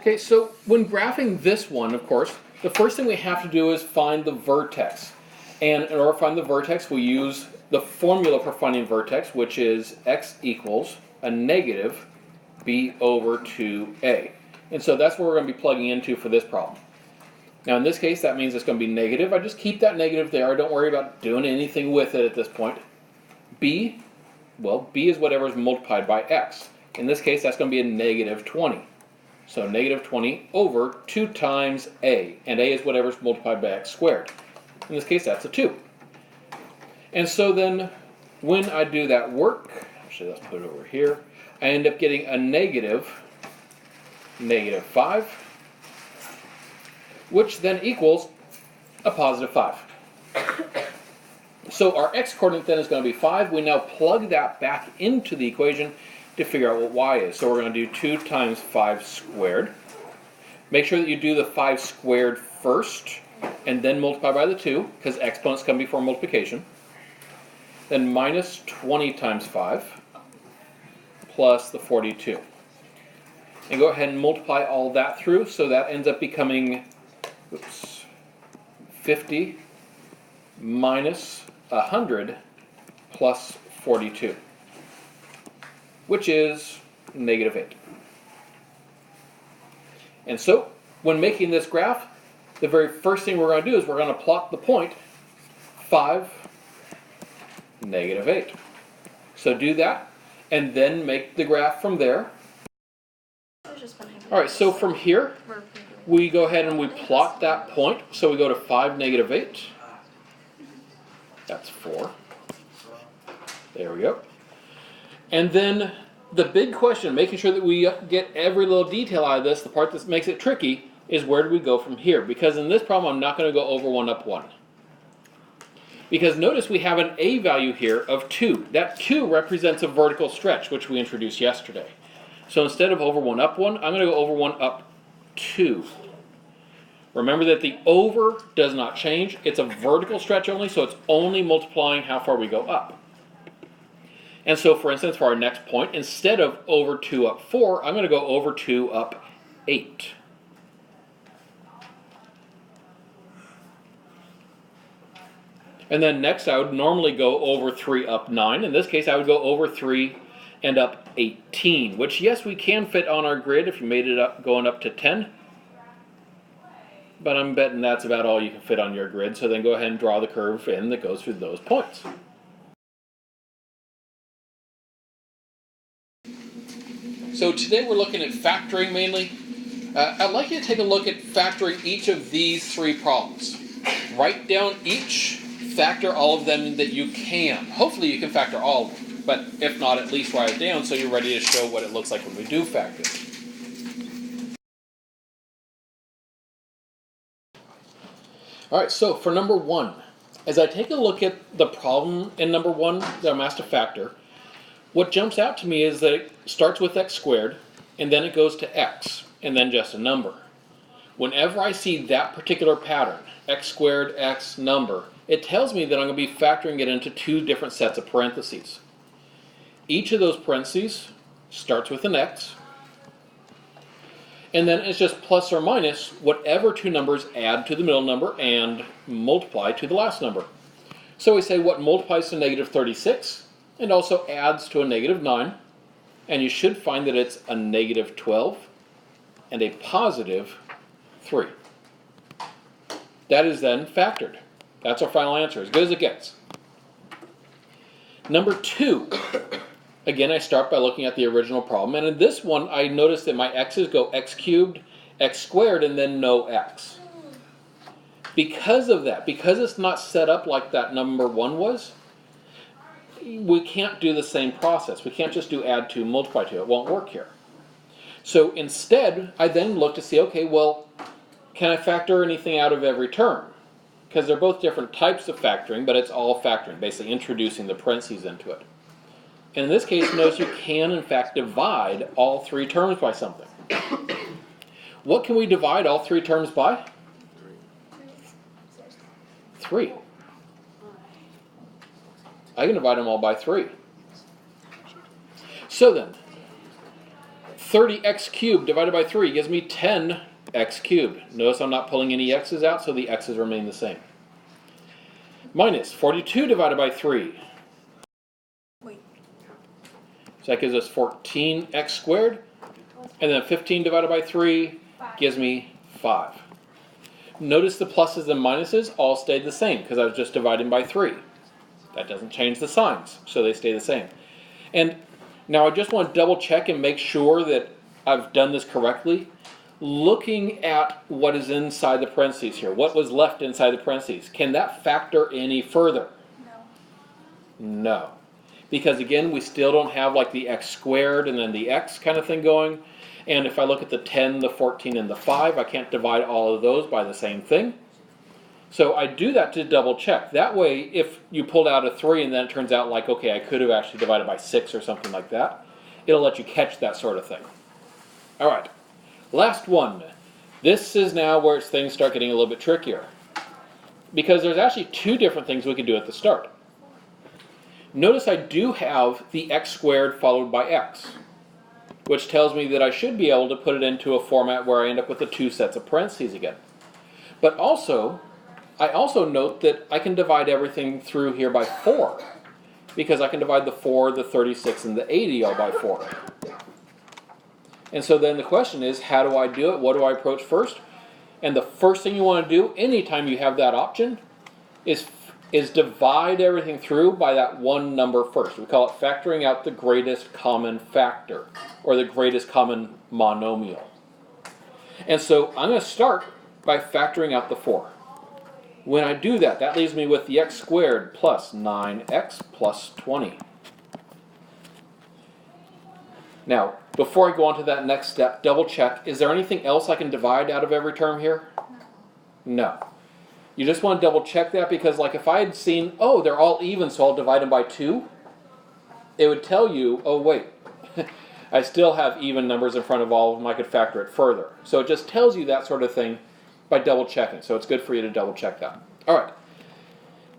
Okay, so when graphing this one, of course, the first thing we have to do is find the vertex. And in order to find the vertex, we use the formula for finding vertex, which is x equals a negative b over 2a. And so that's what we're going to be plugging into for this problem. Now in this case, that means it's going to be negative. I just keep that negative there. I don't worry about doing anything with it at this point. B, well, b is whatever is multiplied by x. In this case, that's going to be a negative 20. So negative 20 over 2 times a. And a is whatever is multiplied by x squared. In this case, that's a 2. And so then, when I do that work, actually let's put it over here, I end up getting a negative 5, which then equals a positive 5. So our x-coordinate then is going to be 5. We now plug that back into the equation to figure out what y is. So we're going to do 2 times 5 squared. Make sure that you do the 5 squared first, and then multiply by the 2, because exponents come before multiplication. Then minus 20 times 5, plus the 42. And go ahead and multiply all that through, so that ends up becoming 50 minus 100 plus 42, which is negative 8. And so, when making this graph, the very first thing we're going to do is we're going to plot the point 5, negative 8. So do that, and then make the graph from there. Alright, so from here, we go ahead and we plot that point. So we go to 5, negative 8. That's 4. There we go. And then the big question, making sure that we get every little detail out of this, the part that makes it tricky, is where do we go from here? Because in this problem, I'm not going to go over 1 up 1. Because notice we have an a value here of 2. That 2 represents a vertical stretch, which we introduced yesterday. So instead of over 1 up 1, I'm going to go over 1 up 2. Remember that the over does not change. It's a vertical stretch only, so it's only multiplying how far we go up. And so, for instance, for our next point, instead of over 2 up 4, I'm going to go over 2 up 8. And then next I would normally go over 3 up 9. In this case I would go over 3 and up 18, which yes, we can fit on our grid if you made it up going up to 10. But I'm betting that's about all you can fit on your grid, so then go ahead and draw the curve in that goes through those points. So today we're looking at factoring mainly. I'd like you to take a look at factoring each of these 3 problems. Write down each, factor all of them that you can. Hopefully you can factor all of them, but if not, at least write it down so you're ready to show what it looks like when we do factor. Alright, so for number 1, as I take a look at the problem in number 1 that I'm asked to factor, what jumps out to me is that it starts with x squared, and then it goes to x, and then just a number. Whenever I see that particular pattern, x squared, x, number, it tells me that I'm going to be factoring it into 2 different sets of parentheses. Each of those parentheses starts with an x, and then it's just plus or minus whatever 2 numbers add to the middle number and multiply to the last number. So we say what multiplies to negative 36 and also adds to a negative 9, and you should find that it's a negative 12 and a positive 3. That is then factored. That's our final answer, as good as it gets. Number 2, again I start by looking at the original problem, and in this one I notice that my x's go x cubed, x squared, and then no x. Because of that, because it's not set up like that number 1 was, we can't do the same process. We can't just do add 2, multiply 2. It won't work here. So instead, I then look to see, okay, well, can I factor anything out of every term? Because they're both different types of factoring, but it's all factoring, basically introducing the parentheses into it. And in this case, notice you can, in fact, divide all 3 terms by something. What can we divide all 3 terms by? 3. I can divide them all by 3. So then, 30x cubed divided by 3 gives me 10x cubed. Notice I'm not pulling any x's out, so the x's remain the same. Minus 42 divided by 3. So that gives us 14x squared. And then 15 divided by 3 gives me 5. Notice the pluses and minuses all stayed the same because I was just dividing by 3. That doesn't change the signs, so they stay the same. And now I just want to double check and make sure that I've done this correctly. Looking at what is inside the parentheses here, what was left inside the parentheses, can that factor any further? No. Because again, we still don't have like the x squared and then the x kind of thing going. And if I look at the 10, the 14, and the 5, I can't divide all of those by the same thing. So I do that to double check. That way, if you pulled out a 3 and then it turns out like, okay, I could have actually divided by 6 or something like that, it'll let you catch that sort of thing. All right, last one. This is now where things start getting a little bit trickier. Because there's actually two different things we can do at the start. Notice I do have the x squared followed by x, which tells me that I should be able to put it into a format where I end up with the two sets of parentheses again. But also, I also note that I can divide everything through here by 4, because I can divide the 4, the 36, and the 80 all by 4. And so then the question is, how do I do it? What do I approach first? And the first thing you want to do, anytime you have that option, is divide everything through by that one number first. We call it factoring out the greatest common factor, or the greatest common monomial. And so I'm going to start by factoring out the 4. When I do that, that leaves me with the x squared plus 9x plus 20. Now, before I go on to that next step, double check, is there anything else I can divide out of every term here? No. You just want to double check that, because like if I had seen, oh, they're all even, so I'll divide them by 2, it would tell you, oh wait, I still have even numbers in front of all of them, I could factor it further. So it just tells you that sort of thing by double checking. So it's good for you to double check that. All right.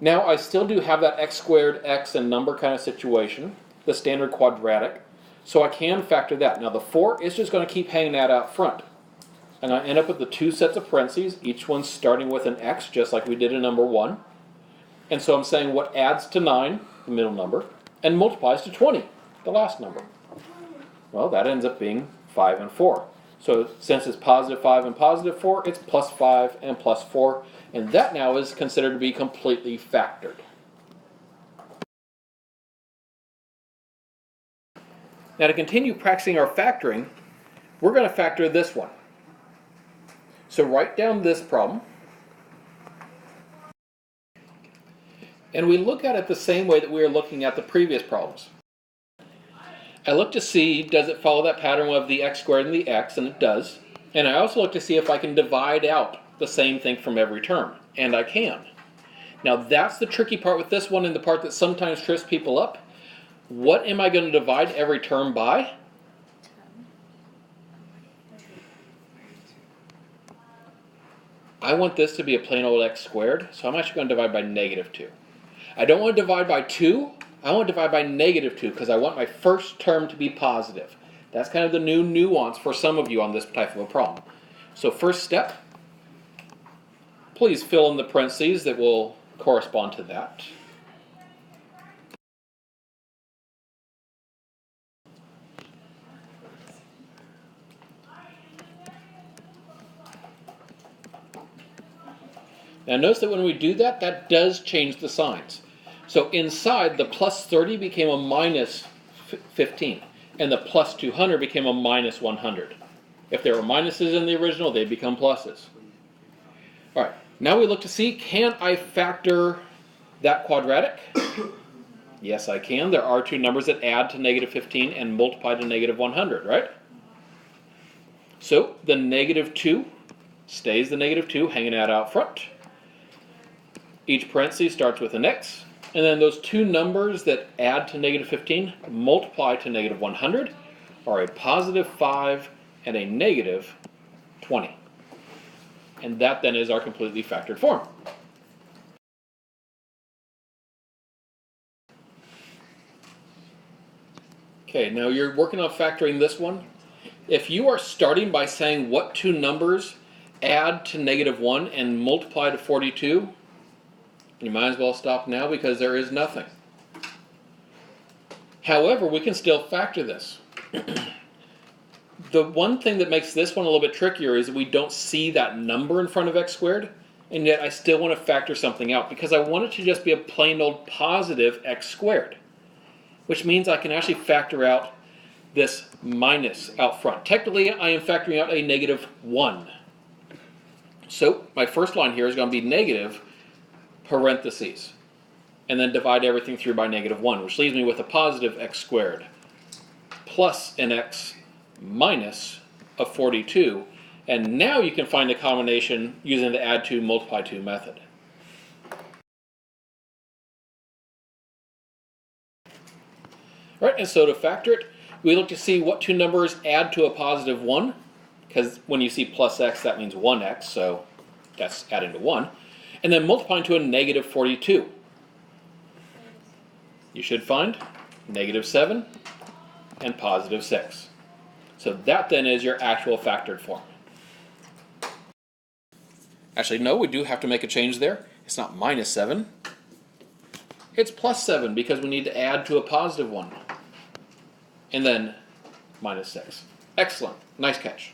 Now I still do have that x squared, x, and number kind of situation, the standard quadratic. So I can factor that. Now the 4 is just going to keep hanging that out front. And I end up with the two sets of parentheses, each one starting with an x, just like we did in number 1. And so I'm saying what adds to 9, the middle number, and multiplies to 20, the last number. Well, that ends up being 5 and 4. So since it's positive 5 and positive 4, it's plus 5 and plus 4. And that now is considered to be completely factored. Now to continue practicing our factoring, we're going to factor this one. So write down this problem. And we look at it the same way that we were looking at the previous problems. I look to see, does it follow that pattern of the x squared and the x, and it does. And I also look to see if I can divide out the same thing from every term, and I can. Now that's the tricky part with this one, and the part that sometimes trips people up. What am I going to divide every term by? I want this to be a plain old x squared, so I'm actually going to divide by negative 2. I don't want to divide by 2, I want to divide by negative 2 because I want my first term to be positive. That's kind of the new nuance for some of you on this type of a problem. So first step, please fill in the parentheses that will correspond to that. Now notice that when we do that, that does change the signs. So inside, the plus 30 became a minus 15, and the plus 200 became a minus 100. If there were minuses in the original, they become pluses. All right, now we look to see, can I factor that quadratic? Yes, I can. There are two numbers that add to negative 15 and multiply to negative 100, right? So the negative 2 stays the negative 2 hanging out front. Each parenthesis starts with an x, and then those two numbers that add to negative 15 multiply to negative 100 are a positive 5 and a negative 20. And that then is our completely factored form. Okay, now you're working on factoring this one. If you are starting by saying what two numbers add to -1 and multiply to 42, you might as well stop now because there is nothing. However, we can still factor this. The one thing that makes this one a little bit trickier is that we don't see that number in front of x squared, and yet I still want to factor something out because I want it to just be a plain old positive x squared, which means I can actually factor out this minus out front. Technically, I am factoring out a -1. So my first line here is going to be negative parentheses, and then divide everything through by -1, which leaves me with a positive x squared plus an x minus a 42. And now you can find a combination using the add 2, multiply 2 method. All right, and so to factor it, we look to see what two numbers add to a positive 1, because when you see plus x, that means 1x, so that's adding to 1. And then multiplying to a -42. You should find -7 and +6. So that then is your actual factored form. Actually, no, we do have to make a change there. It's not -7. It's +7 because we need to add to a +1. And then -6. Excellent. Nice catch.